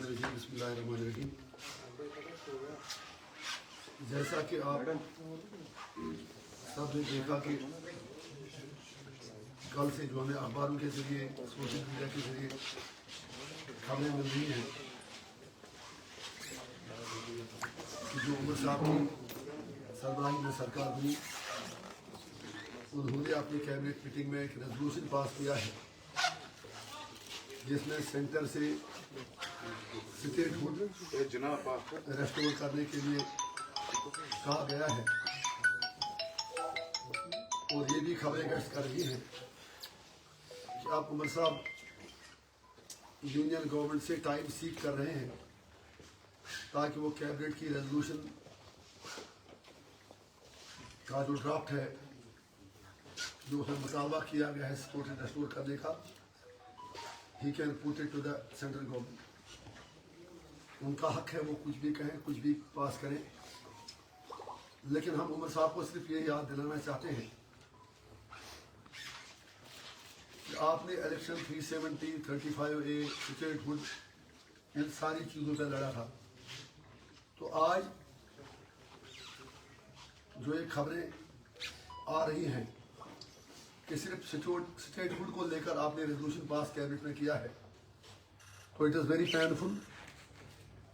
बिस्मिल्लाहिर्रहमानिर्रहीम। जैसा कि आप सब ने देखा कि कल से जो हमें अखबारों के जरिए सोशल मीडिया के जरिए खबरें मिल रही हैं कि जो उमर साहब की सरबराही में सरकार बनी, उन्होंने अपनी कैबिनेट मीटिंग में एक रेजोल्यूशन पास किया है जिसमें सेंटर से स्टेटहुड रेस्टोर करने के लिए कहा गया है। और ये भी खबरें गश्त कर रही हैं कि आप उमर साहब यूनियन गवर्नमेंट से टाइम सीख कर रहे हैं ताकि वो कैबिनेट की रेजोल्यूशन का जो ड्राफ्ट है, जो उसमें मुतालबा किया गया है सपोर्ट रेस्टोर करने का, he can put it to the central government. उनका हक है, वो कुछ भी कहें, कुछ भी पास करें, लेकिन हम उमर साहब को सिर्फ ये याद दिलाना चाहते हैं कि आपने इलेक्शन 370, 35A, स्टेटहुड, इन सारी चीज़ों पर लड़ा था। तो आज जो ये खबरें आ रही हैं कि सिर्फ स्टेटहुड को लेकर आपने रेजोल्यूशन पास कैबिनेट में किया है, तो it is very painful.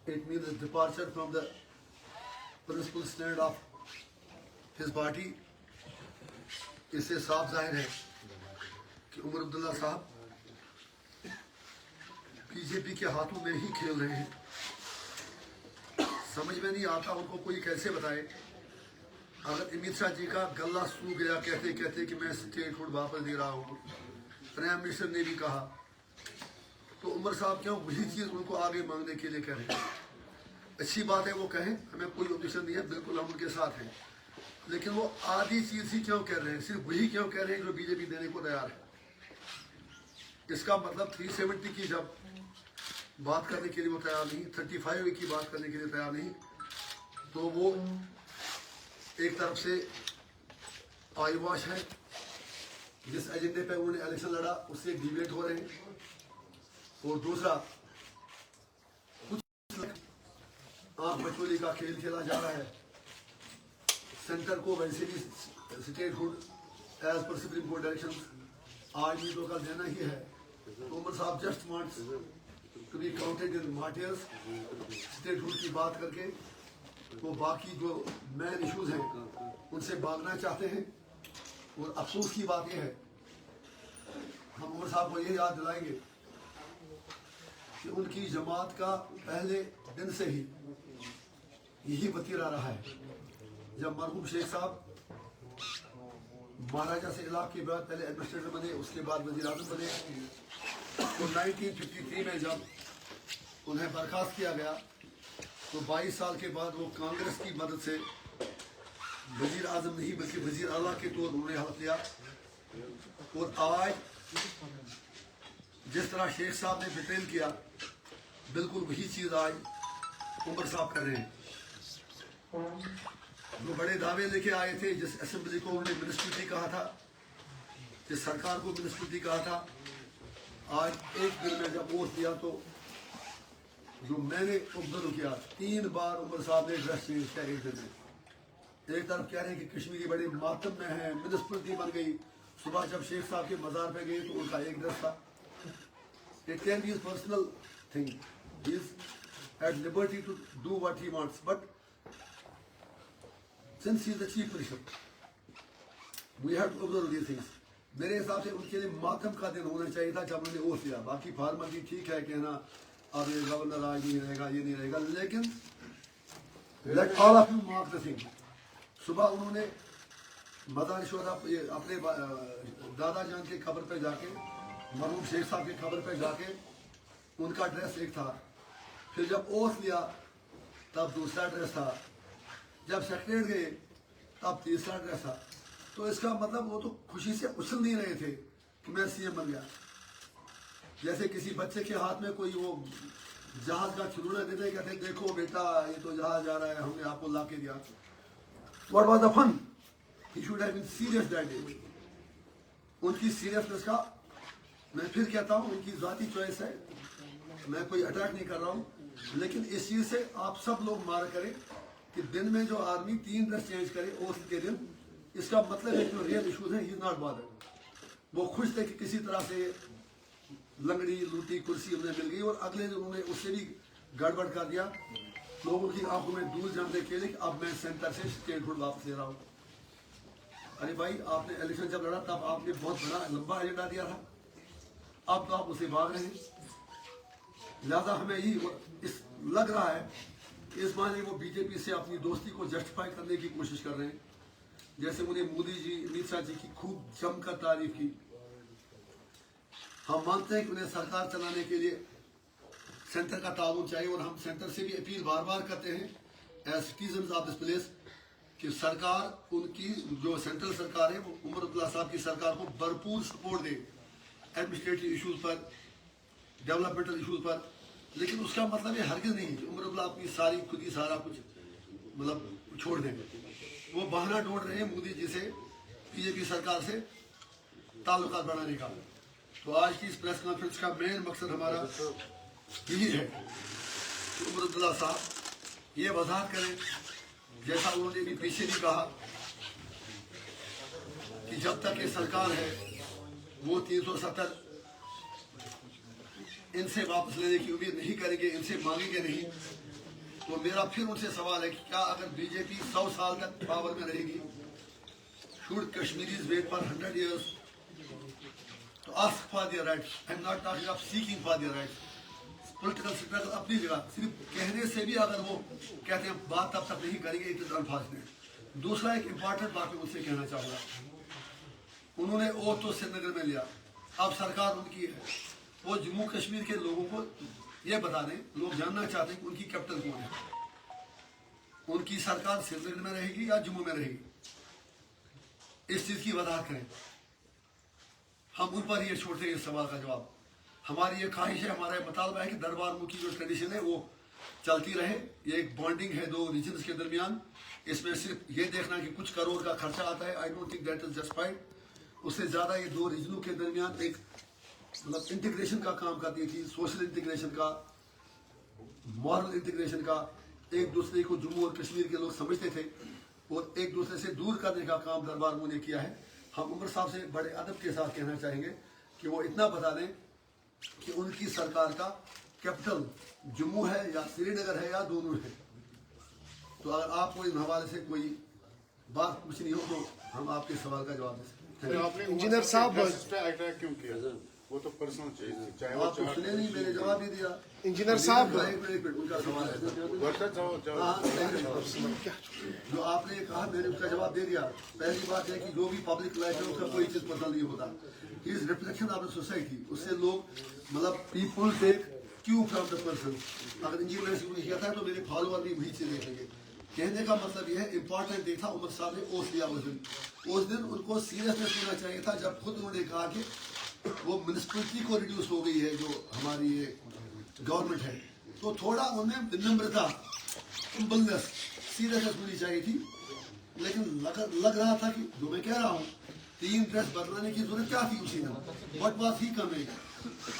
It means departure from the principle stand of his party. इससे साफ जाहिर है कि उमर अब्दुल्ला साहब बीजेपी के हाथों में ही खेल रहे हैं। समझ में नहीं आता उनको कोई कैसे बताए। अगर अमित शाह जी का गला सूख गया कहते कहते कि मैं स्टेटहुड वापस दे रहा हूँ, प्राइम मिनिस्टर ने भी कहा, तो उमर साहब क्यों वही चीज़ उनको आगे मांगने के लिए कह रहे हैं। अच्छी बात है, वो कहें, हमें कोई ऑब्जेक्शन नहीं है, बिल्कुल हम उनके साथ हैं, लेकिन वो आधी चीज़ ही क्यों कह रहे हैं, सिर्फ वही क्यों कह रहे हैं जो बीजेपी देने को तैयार है। इसका मतलब 370 की जब बात करने के लिए वो तैयार नहीं, 35A की बात करने के लिए तैयार नहीं, तो वो एक तरफ से आईवाश है, जिस एजेंडे पे उन्होंने इलेक्शन लड़ा उससे डिबेट हो रहे हैं, और दूसरा कुछ आंख बचोली का खेल खेला जा रहा है। सेंटर को वैसे भी स्टेटहुड एज पर सुप्रीम कोर्ट डायरेक्शन आज भी तो कल देना ही है। तो उमर साहब just wants to be counted in martyrs. Statehood की बात करके वो बाकी जो मेन इश्यूज हैं उनसे भागना चाहते हैं। और अफसोस की बात यह है, हम उमर साहब को ये याद दिलाएंगे कि उनकी जमात का पहले दिन से ही यही वतीरा रहा है। जब मरहूम शेख साहब महाराजा से इलाक के बाद पहले एडमिनिस्ट्रेटर बने, उसके बाद वज़ीर आज़म बने, तो 1953 में जब उन्हें बर्खास्त किया गया तो 22 साल के बाद वो कांग्रेस की मदद से वज़ीर आज़म नहीं बल्कि वज़ीर आला के तौर उन्होंने हल्फ लिया। और आज जिस तरह शेख साहब ने बिटेल किया, बिल्कुल वही चीज़ आज उमर साहब कर रहे हैं। जो बड़े दावे लेके आए थे, जिस असेंबली को उन्होंने मिनिस्ट्रिटी कहा था, जिस सरकार को मिनिस्ट्रिटी कहा था, आज एक दिन में जब वोट दिया तो जो मैंने ऑब्जर्व किया, 3 बार उमर साहब ने ड्रेस चेंज किया एक दिन में। एक तरफ कह रहे हैं कि कश्मीरी बड़े मातम में है, मिनिस्ट्रिटी बन गई। सुबह जब शेख साहब के मज़ार पे गए तो उनका एक ड्रेस था। It can be personal thing, he is at liberty to do what he wants, but since he is the chief minister, we have to observe these things. मेरे हिसाब से उनके लिए मातम का दिन होना चाहिए था जब उन्होंने ओथ लिया। बाकी फॉर्मेलिटी ठीक है कहना अब ये गवर्नर आज नहीं रहेगा, ये नहीं रहेगा, लेकिन let all of you mark the thing. सुबह उन्होंने मज़ार शोहदा अपने दादा जान के खबर पे जाके, मरहूम शेख साहब की खबर पे जाके, उनका ड्रेस एक था, फिर जब ओथ लिया तब दूसरा ड्रेस था, जब सेक्रेटरी गए तब तीसरा ड्रेस था। तो इसका मतलब वो तो खुशी से उछल नहीं रहे थे कि मैं सीएम बन गया। जैसे किसी बच्चे के हाथ में कोई वो जहाज का खिलौना देते, कहते देखो बेटा ये तो जहाज जा रहा है, हमने आपको ला के दिया। What was the fun? He should have been serious that day. उनकी सीरियसनेस का मैं फिर कहता हूँ, उनकी ज़ाती चॉइस है। मैं कोई अटैक नहीं कर रहा हूँ, लेकिन इस चीज से आप सब लोग मार करें कि दिन में जो आदमी 3 ड्रेस चेंज करे ओथ के दिन, इसका मतलब है जो रियल इशूज हैं, ही नॉट बॉदर्ड। वो खुश थे कि किसी तरह से लंगड़ी लूटी कुर्सी उन्हें मिल गई, और अगले दिन उन्होंने उससे भी गड़बड़ कर दिया, लोगों की आंखों में धूल जमने के लिए अब मैं सेंटर से स्टेटहुड वापस ले रहा हूँ। अरे भाई, आपने इलेक्शन जब लड़ा तब आपने बहुत बड़ा लंबा एजेंडा दिया था, अब तो आप उसे भाग रहे हैं। लिहाजा हमें ये इस लग रहा है कि इस माने वो बीजेपी से अपनी दोस्ती को जस्टिफाई करने की कोशिश कर रहे हैं, जैसे उन्हें मोदी जी अमित शाह जी की खूब जमकर तारीफ की। हम मानते हैं कि उन्हें सरकार चलाने के लिए सेंटर का ताउन चाहिए, और हम सेंटर से भी अपील बार बार करते हैं as citizen of this place कि सरकार उनकी जो सेंट्रल सरकार है वो उमर अब्दुल्ला साहब की सरकार को भरपूर सपोर्ट दे एडमिनिस्ट्रेटिव इशूज पर, डेवलपमेंटल इशूज पर। लेकिन उसका मतलब ये हरगिज नहीं कि उमर अब्दुल्ला अपनी सारी खुद ही सारा कुछ मतलब छोड़ देंगे। वो बहाना ढूंढ रहे हैं मोदी जी से, बीजेपी सरकार से ताल्लुकात बढ़ाने का। तो आज की इस प्रेस कॉन्फ्रेंस का मेन मकसद हमारा यही है कि उमर अब्दुल्ला साहब ये वजाहत करें, जैसा उन्होंने भी पीछे भी कहा कि जब तक ये सरकार है वो 370 इनसे वापस लेने की उम्मीद नहीं करेंगे, इनसे मांगेंगे नहीं। तो मेरा फिर उनसे सवाल है कि क्या अगर बीजेपी 100 साल तक पावर में रहेगी, should Kashmiris wait for 100 years to ask for their rights? I am not talking of seeking for their rights. Political struggle अपनी जगह, सिर्फ कहने से भी अगर वो कहते हैं बात तब तक नहीं करेंगे, इट इज अनफॉर्चुनेट। दूसरा एक इम्पॉर्टेंट बात मैं उनसे कहना चाहूँगा, उन्होंने ओथ तो श्रीनगर में लिया, अब सरकार उनकी है, वो जम्मू कश्मीर के लोगों को ये बता दें, लोग जानना चाहते हैं कि उनकी कैपिटल कौन है, उनकी सरकार श्रीनगर में रहेगी या जम्मू में रहेगी, इस चीज की वजाहत करें। हम उन पर ये छोड़ते हैं इस सवाल का जवाब। हमारी ये ख्वाहिश है, हमारा ये मुतालबा है कि दरबार मुल्क की जो ट्रेडिशन है वो चलती रहे। ये एक बॉन्डिंग है दो रीजन्स के दरमियान, इसमें सिर्फ ये देखना कि कुछ करोड़ का खर्चा आता है, I don't think that is justified. उससे ज्यादा ये दो रीजनों के दरमियान एक मतलब इंटीग्रेशन का काम करती थी, सोशल इंटीग्रेशन का, मॉरल इंटीग्रेशन का। एक दूसरे को जम्मू और कश्मीर के लोग समझते थे और एक दूसरे से दूर करने का काम दरबार मुल्क ने किया है। हम उमर साहब से बड़े अदब के साथ कहना चाहेंगे कि वो इतना बता दें कि उनकी सरकार का कैपिटल जम्मू है या श्रीनगर है या दोनों है। तो अगर आपको इन हवाले से कोई बात पूछनी हो तो हम आपके सवाल का जवाब दे सकते हैं। इंजीनियर साहब क्यों किया? वो तो पर्सनल चीज थी, चाहे वो आप सुने नहीं, मैंने जवाब ही दिया। इंजीनियर साहब एक मिनट उनका सवाल है जो आपने कहा, मैंने उसका जवाब दे दिया। पहली बात है कि जो भी पब्लिक लाइफ है उसका कोई चीज पसंद नहीं होता, he is reflection of the society. उससे लोग मतलब people take cue from the person. अगर इंजीनियर से किया था तो मेरे फॉलोअर भी वही चीज देखेंगे। कहने का मतलब यह है, इंपॉर्टेंट देखा उमर साहब ने ओथ लिया उस दिन उनको सीरियसनेस लेना चाहिए था जब खुद उन्होंने कहा कि वो म्यूनिसिपैलिटी को रिड्यूस हो गई है जो हमारी ये गवर्नमेंट है। तो थोड़ा उन्हें विनम्रता, हुम्बलनेस, सीरियसनेस होनी चाहिए थी। लेकिन लग रहा था कि जो मैं कह रहा हूँ 3 ड्रेस बदलाने की जरूरत क्या थी उसी दिन, व्हाट वाज ही कमिंग,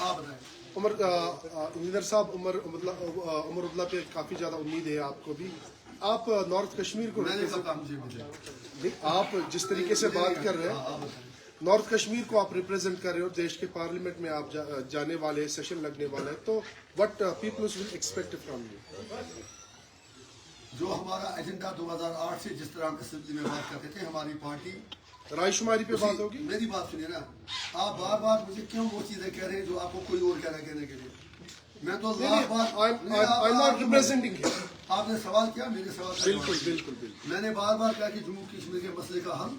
आप बताएं। उमर इंजीनियर साहब उमर अब्दुल्ला पे काफी ज्यादा उम्मीद है आपको भी। आप नॉर्थ कश्मीर को आप जिस तरीके से बात कर रहे हैं, नॉर्थ कश्मीर को आप रिप्रेजेंट कर रहे हो, देश के पार्लियामेंट में आप जाने वाले, सेशन लगने वाला है, तो what peoples will expect from you? जो हमारा एजेंडा 2008 से जिस तरह हम असेंबली में बात करते थे, हमारी पार्टी रायशुमारी पे बात होगी। मेरी बात सुनिए ना, आप बार बार मुझे क्यों वो चीजें कह रहे हैं जो आपको कोई और कह रहा है कहने के लिए। मैं तो आपने सवाल किया, मेरे सवाल बिल्कुल मैंने बार बार कहा कि जम्मू कश्मीर के मसले का हल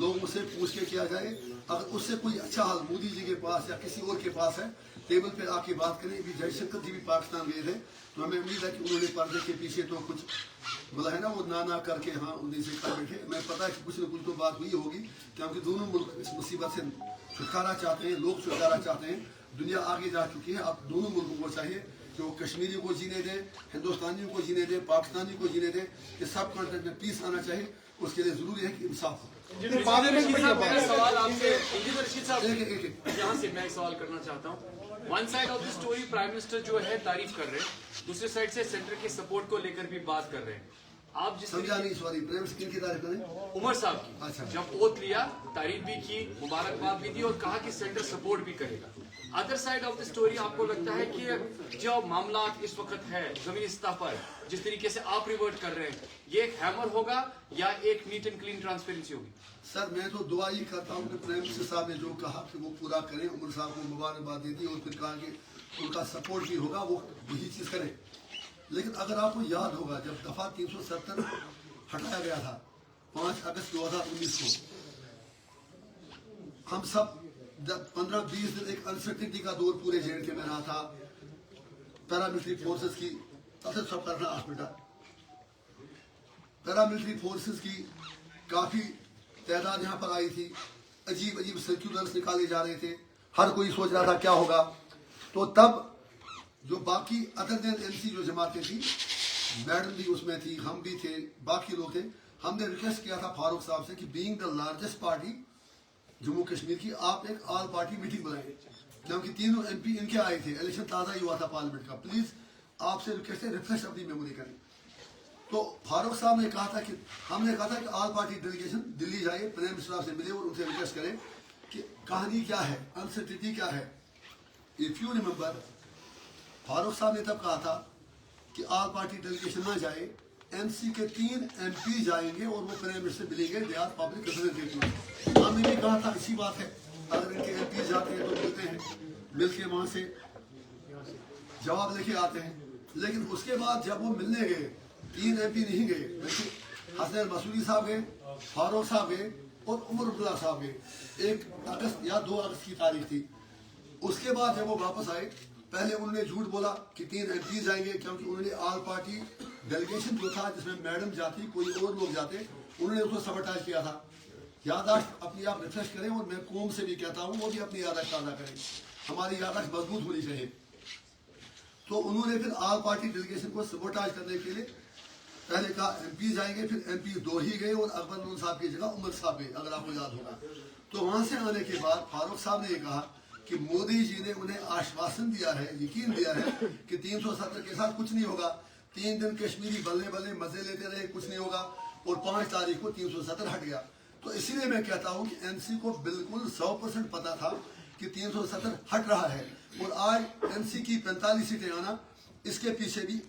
लोगों से पूछ के किया जाए। अगर उससे कोई अच्छा हल मोदी जी के पास या किसी और के पास है, टेबल पे आके बात करें। अभी जयशंकर जी भी पाकिस्तान गए थे, तो हमें उम्मीद है कि उन्होंने पर्दे के पीछे तो कुछ बोला है ना, वो ना करके हाँ उन्हीं से कर बैठे। मैं पता है कि कुछ न कुछ तो बात हुई होगी, क्योंकि दोनों मुल्क इस मुसीबत से छुटकारा चाहते हैं, लोग छुटकारा चाहते हैं, दुनिया आगे जा चुकी है। अब दोनों मुल्कों को चाहिए कि वो कश्मीरियों को जीने दें, हिंदुस्तानियों को जीने दें, पाकिस्तानियों को जीने दें, कि सब कॉन्ट्रेक्ट में पीस आना चाहिए। उसके लिए जरूरी है कि इंसाफ हो। सवाल आपसे इंजीनियर रशीद साहब, यहाँ से मैं एक सवाल करना चाहता हूँ। One side of the story prime minister जो है तारीफ कर रहे हैं, दूसरी साइड से सेंटर के सपोर्ट को लेकर भी बात कर रहे हैं। आप जिस समझा नहीं, सॉरी, प्रेम से किन की तारीफ करें? उमर साहब की अच्छा। जब ओथ लिया, तारीफ भी की, मुबारकबाद भी दी और कहा कि सेंटर सपोर्ट भी करेगा। Other side of the story आपको लगता है कि जो मामला इस वक्त है जमीनी सतह पर, जिस तरीके से आप रिवर्ट कर रहे हैं, ये एक हैमर होगा या एक नीट एंड क्लीन ट्रांसपेरेंसी होगी? सर मैं तो दुआ ही करता हूँ कि प्राइम मिनिस्टर साहब ने जो कहा कि वो पूरा करें, उमर साहब को मुबारकबाद देती और फिर कहा कि उनका सपोर्ट भी होगा, वो वही चीज़ करें। लेकिन अगर आपको याद होगा जब दफा 370 हटाया गया था 5 अगस्त 2019 को, हम सब 15-20 दिन एक अनसर्टिनिटी का दौर पूरे J&K में रहा था, पैरामिलिट्री फोर्सेस की, तब से सब करना हॉस्पिटल, पैरामिलिट्री फोर्सेस की काफ़ी तादाद यहाँ पर आई थी, अजीब अजीब सर्कुलर्स निकाले जा रहे थे, हर कोई सोच रहा था क्या होगा। तो तब जो बाकी अदर देन MC जो जमातें थी, मैडम भी उसमें थी, हम भी थे, बाकी लोग थे, हमने रिक्वेस्ट किया था फारूक साहब से कि being the largest party Jammu Kashmir की, आप एक ऑल पार्टी मीटिंग बुलाएं, क्योंकि तीनों MP इनके आए थे, इलेक्शन ताज़ा ही हुआ था पार्लियामेंट का, प्लीज़ आपसे रिक्वेस्ट है रिफ्रेश अपनी मेमोरी करें। तो फारूक साहब ने कहा था कि हमने कहा था कि ऑल पार्टी डेलीगेशन दिल्ली जाए, प्राइम मिनिस्टर साहब से मिले और उनसे रिक्वेस्ट करें कि कहानी क्या है, अनसर्टिनिटी क्या है। इफ यू रिमेंबर, फारूक साहब ने तब कहा था कि ऑल पार्टी डेलीगेशन ना जाए, MC के 3 MP जाएंगे और वो प्राइम मिनिस्टर मिलेंगे, दे आर पब्लिक रिप्रेजेंटेटिव। हमने भी कहा था इसी बात है, अगर इनके MP जाते हैं तो मिलते हैं, मिल के वहाँ से जवाब लेके आते हैं। लेकिन उसके बाद जब वो मिलने गए, 3 MP नहीं गए, बल्कि हसन मसूदी साहब गए, फारूक साहब गए और उमर अब्दुल्ला साहब गए। 1 अगस्त या 2 अगस्त की तारीख थी। उसके बाद जब वो वापस आए, पहले उन्होंने झूठ बोला कि 3 MP जाएंगे, क्योंकि उन्होंने ऑल पार्टी डेलीगेशन जो था जिसमें मैडम जाती, कोई और लोग जाते, उन्होंने उसको सबटाइज किया था। यादाश्त अपनी आप रिफ्रेश करें, और मैं कौम से भी कहता हूँ वो भी अपनी यादाश्त ताज़ा करें, हमारी यादाश्त मजबूत होनी चाहिए। तो उन्होंने फिर ऑल पार्टी डेलीगेशन को सबटाइज करने के लिए पहले कहा MP जाएंगे, फिर MP 2 ही गए और अकबर नून साहब की जगह उमर साहब गए, अगर आपको याद होगा। तो वहाँ से आने के बाद फारूक साहब ने ये कहा कि मोदी जी ने उन्हें आश्वासन दिया है, यकीन दिया है कि 370 के साथ कुछ नहीं होगा। 3 दिन कश्मीरी बल्ले बल्ले मजे लेते रहे, कुछ नहीं होगा, और 5 तारीख को 370 हट गया। तो इसीलिए मैं कहता हूँ कि MC को बिल्कुल 100% पता था कि 370 हट रहा है, और आज MC की 45 सीटें आना, इसके पीछे भी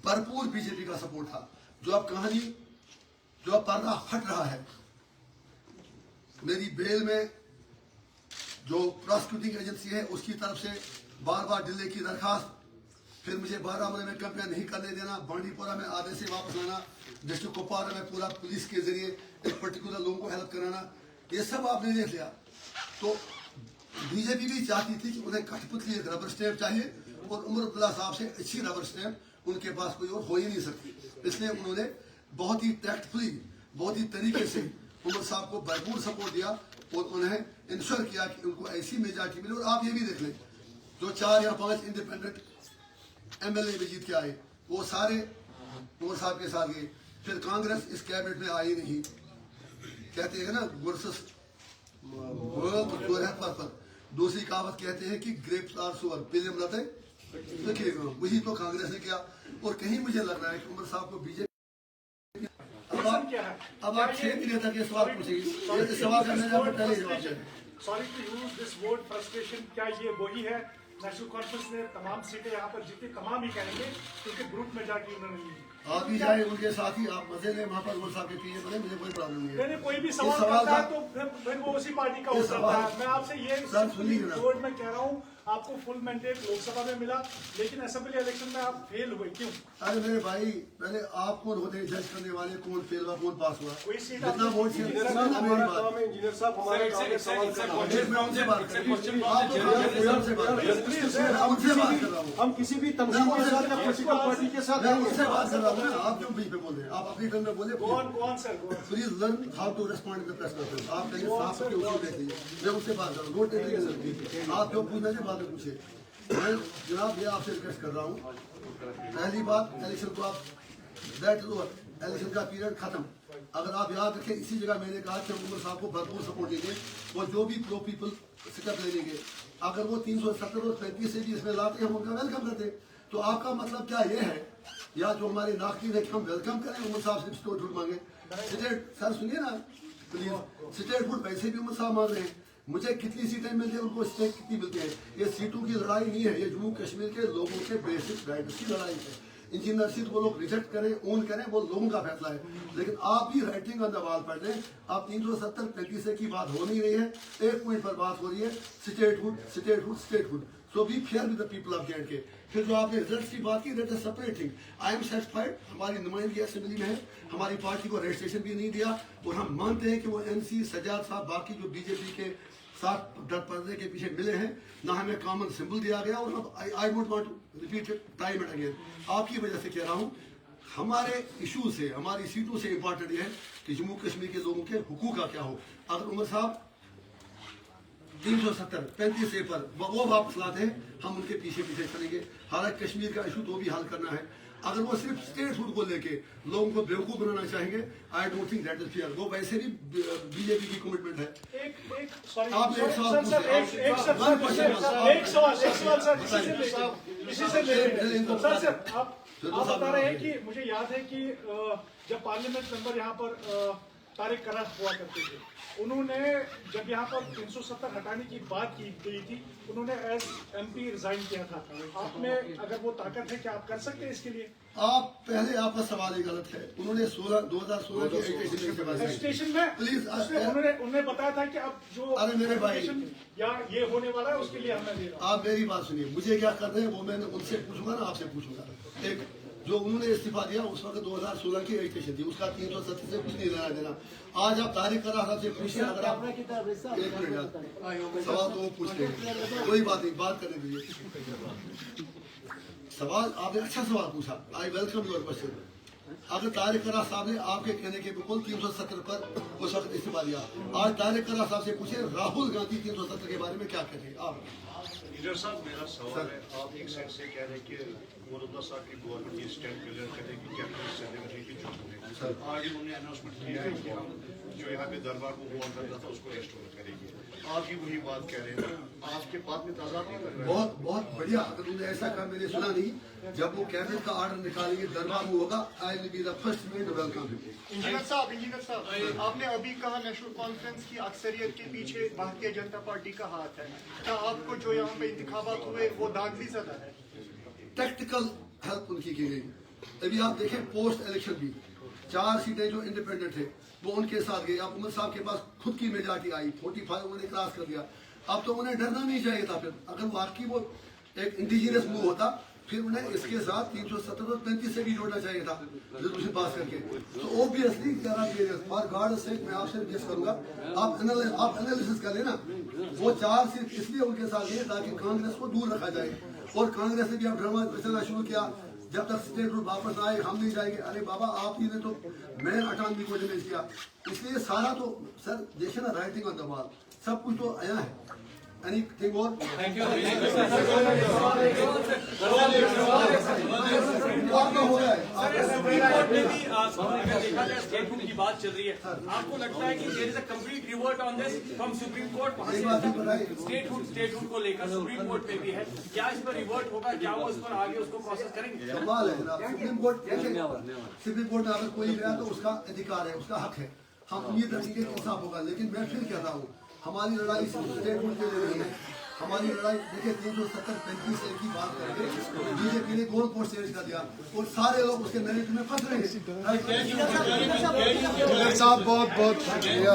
भरपूर BJP का सपोर्ट था। जो अब कहानी, जो अब पर्दा हट रहा है, मेरी बेल में जो प्रोसिक्यूटिंग एजेंसी है उसकी तरफ से बार बार डिले की दरखास्त, फिर मुझे बारामूला में कंपेन नहीं करने देना, बांडीपोरा में आधे से वापस लाना, डिस्ट्रिक्ट कुपवारा में पूरा पुलिस के जरिए एक पर्टिकुलर लोगों को हेल्प कराना, ये सब आपने देख लिया। तो BJP भी चाहती थी कि उन्हें कठपुतली एक रबर स्टैंप चाहिए, और उमर अब्दुल्ला साहब से अच्छी रबर स्टैंप उनके पास कोई और हो ही नहीं सकती। इसलिए उन्होंने बहुत ही टैक्टफुली, बहुत ही तरीके से उमर साहब को भरपूर सपोर्ट दिया और उन्हें इंश्योर किया कि उनको ऐसी मेजॉरिटी मिले। और आप ये भी देख लें, जो 4 या 5 इंडिपेंडेंट MLA भी जीत के आए, वो सारे उमर साहब के साथ गए। फिर कांग्रेस इस कैबिनेट में आई नहीं, कहते हैं ना वर्सेस पर। दूसरी कहावत कहते हैं कि ग्रेप्स आर सोअर, पिलम रहते देखिएगा, वही तो कांग्रेस ने किया। और कहीं मुझे लग रहा है कि उमर साहब को BJP, अब आप 6 महीने तक ये सवाल पूछेंगे, ये सवाल करने का पहले जवाब दें। Sorry to use this word frustration, क्या ये वही है? नेशनल कॉन्फ्रेंस ने तमाम सीटें यहाँ पर जीती, तमाम ही कहेंगे, क्योंकि ग्रुप में जाके उन्होंने ली। आप भी जाए उनके साथ ही, आप मजे लें वहाँ पर, उमर साहब के पीछे बने, मुझे कोई प्रॉब्लम नहीं है। नहीं, कोई भी सवाल करता है तो फिर वो उसी पार्टी का हो सकता है। मैं आपसे ये वर्ड में कह रहा हूँ, आपको फुल मैंडेट लोकसभा में मिला, लेकिन असेंबली इलेक्शन में आप फेल हुए, क्यों? अरे मेरे भाई, पहले आप कौन होते हैं जज करने वाले, कौन फेल हुआ, कौन पास हुआ? कोई सीट जितना वोट से इंजीनियर साहब हमारे गांव में सवाल कर रहा हूं। उनसे बात कर रहा हूँ, हम किसी भी तमसील के साथ या पॉलिटिकल पार्टी के साथ मैं उनसे बात कर रहा हूँ। आप क्यों बीच में बोल रहे हैं? आप अपनी टर्न में बोले। कौन sir? Please learn how to respond in the press conference. आप कहेंगे साफ करके उसी देख लीजिए, मैं उससे बात कर रहा हूँ। नोट टेकिंग सर, आप जो पूछना है बाद में पूछिए। मैं जनाब ये आपसे रिक्वेस्ट कर रहा हूँ, पहली बात, इलेक्शन को आप दैट इज ओवर, इलेक्शन का पीरियड खत्म। अगर आप याद रखें, इसी जगह मैंने कहा कि हम उमर साहब को भरपूर सपोर्ट देंगे, और जो भी प्रो पीपल स्टेप ले लेंगे। अगर वो 370 और 35 से भी इसमें लाते हम उनका वेलकम करते। तो आपका मतलब क्या ये है, या जो हमारे नागरिक है कि हम वेलकम करें उमर साहब से स्टेट फूड मांगे? स्टेट सर सुनिए ना प्लीज, स्टेट फूड वैसे भी उमर साहब मांग रहे हैं, मुझे कितनी सीटें मिलती हैं उनको स्टेट कितनी मिलती है। ये सीटों की लड़ाई नहीं है, ये जम्मू कश्मीर के लोगों के बेसिक राइट्स की लड़ाई है। इंजीनियर सीट वो लोग रिजेक्ट करें ओन करें वो लोगों का फैसला है, लेकिन आप भी राइटिंग ऑन द वॉल पढ़ लें। आप 370 35 की बात हो नहीं रही है, एक पॉइंट पर बात हो रही है statehood statehood statehood. So be fair with the people of J&K। फिर जो आपने रिजल्ट की बात की, that is separate thing. I am satisfied, हमारी नुमाइंदगी असेंबली में है, हमारी पार्टी को रजिस्ट्रेशन भी नहीं दिया, और हम मानते हैं कि वो MC सज्जाद साहब बाकी जो बीजेपी के साथ डर पर्दे के पीछे मिले हैं, ना हमें कॉमन सिंबल दिया गया। और अब I won't want to repeat time and again, आपकी वजह से कह रहा हूँ, हमारे इशू से हमारी सीटों से इम्पोर्टेंट ये है कि जम्मू कश्मीर के लोगों के हुकूक का क्या हो। अगर उमर साहब 370 35 पर वो वापस लाते हैं, हम उनके पीछे पीछे चलेंगे। हालांकि कश्मीर का इशू तो भी हल करना है। अगर वो सिर्फ स्टेट फूड को लेके लोगों को बेवकूफ बनाना चाहेंगे, I don't think that is fair. वो वैसे भी बीजेपी की कमिटमेंट है। आप एक सवाल सर, आप बता रहे हैं कि मुझे याद है कि जब पार्लियामेंट मेंबर यहाँ पर तारिक करार हुआ करते थे, उन्होंने जब यहाँ पर 370 हटाने की बात की गई थी, उन्होंने एज MP रिजाइन किया था। आप में अगर वो ताकत है, क्या आप कर सकते हैं इसके लिए? आप पहले आपका सवाल ही गलत है। उन्होंने 2016 के रजिस्ट्रेशन में प्लीज उन्होंने बताया था कि अब जो अरे मेरे भाई या ये होने वाला है उसके लिए हमें दे रहा। आप मेरी बात सुनिए, मुझे क्या करना है वो मैंने उनसे पूछूंगा ना, आपसे पूछूंगा। एक जो उन्होंने इस्तीफा दिया उस वक्त 2016 की रजिस्ट्रेशन थी, उसका 370 से कुछ नहीं लेना देना। आज आप तारीख करा साहब से पूछिए, अगर आप एक मिनट सवाल तो वो पूछ लेंगे, कोई बात नहीं, बात करने दीजिए। सवाल आपने अच्छा सवाल पूछा, आई वेलकम योर क्वेश्चन। अगर तारिक करा साहब ने आपके कहने के बिल्कुल 370 पर उस वक्त इस्तीफा दिया, आज तारिक करा साहब से पूछे राहुल गांधी 370 के बारे में क्या कहते हैं आप? लीडर साहब, मेरा सवाल है, आप एक साइड से कह रहे हैं कि मोहम्मद साहब की गवर्नमेंट की स्टैंड क्लियर करे कि कैपिटल सेलिब्रिटी की जॉब है। आज उन्होंने अनाउंसमेंट किया है कि हम जो यहाँ पे दरबार को हुआ करता था उसको रेस्टोर करेंगे। आप भी वही बात कह रहे हैं, आपके बात में ताज़ा नहीं कर रहे हैं। बहुत बहुत बढ़िया, अगर उन्होंने ऐसा कहा मैंने सुना नहीं। जब वो कैबिनेट का ऑर्डर निकालेंगे दरबार में होगा, I will be the first man to welcome him. Engineer साहब, आपने अभी कहा नेशनल कॉन्फ्रेंस की अक्सरियत के पीछे भारतीय जनता पार्टी का हाथ है। क्या आपको जो यहाँ पे इंतखाबात हुए वो दागली ज़दा है? टेक्निकल हेल्प उनकी की गई। अभी आप देखें पोस्ट इलेक्शन भी 4 सीटें जो इंडिपेंडेंट थे वो उनके साथ गई। अब उमर साहब के पास खुद की मेजॉरिटी आई, 45 उन्होंने क्रॉस कर दिया। अब तो उन्हें डरना नहीं चाहिए था। फिर अगर वाकई वो एक इंडिजिनियस मूव होता, फिर उन्हें इसके साथ 370 और 35 से भी जोड़ना चाहिए था रेजोल्यूशन पास करके। तो ऑब्वियसली फॉर गॉड सेक मैं आपसे रिक्वेस्ट करूंगा, आप एनालिसिस कर लेना। वो 4 सिर्फ इसलिए उनके साथ गए ताकि कांग्रेस को दूर रखा जाए, और कांग्रेस ने भी अब ड्रामा चलना शुरू किया, जब तक स्टेट रूल वापस आए हम नहीं जाएंगे। अरे बाबा, आप ही ने तो मेन अटानवी को डैमेज किया। इसलिए सारा तो सर देखिए ना, राइटिंग ऑन द वॉल, सब कुछ तो आया है। एनीथिंग और थैंक यू। हो रहा है अगर देखा जाए स्टेट फूड की बात चल रही है, आपको लगता है कि there is a complete revert on this from supreme court? वहां से स्टेट फूड को लेकर सुप्रीम कोर्ट में भी है, क्या इस पर रिवर्ट होगा? क्या वो इस पर आगे उसको प्रोसेस करेंगे? सवाल है जनाब, सुप्रीम कोर्ट में अगर कोई गया तो उसका अधिकार है, उसका हक है, हम उम्मीद रखेंगे इंसाफ होगा। लेकिन मैं फिर कहता हूँ, हमारी लड़ाई सिर्फ स्टेट फूड के लिए नहीं है, हमारी लड़ाई देखिए 370 35 की बात करके बीजेपी ने गोल पोस्ट चेंज कर दिया और सारे लोग उसके नैरेटिव में फंस रहे हैं। साहब बहुत बहुत शुक्रिया।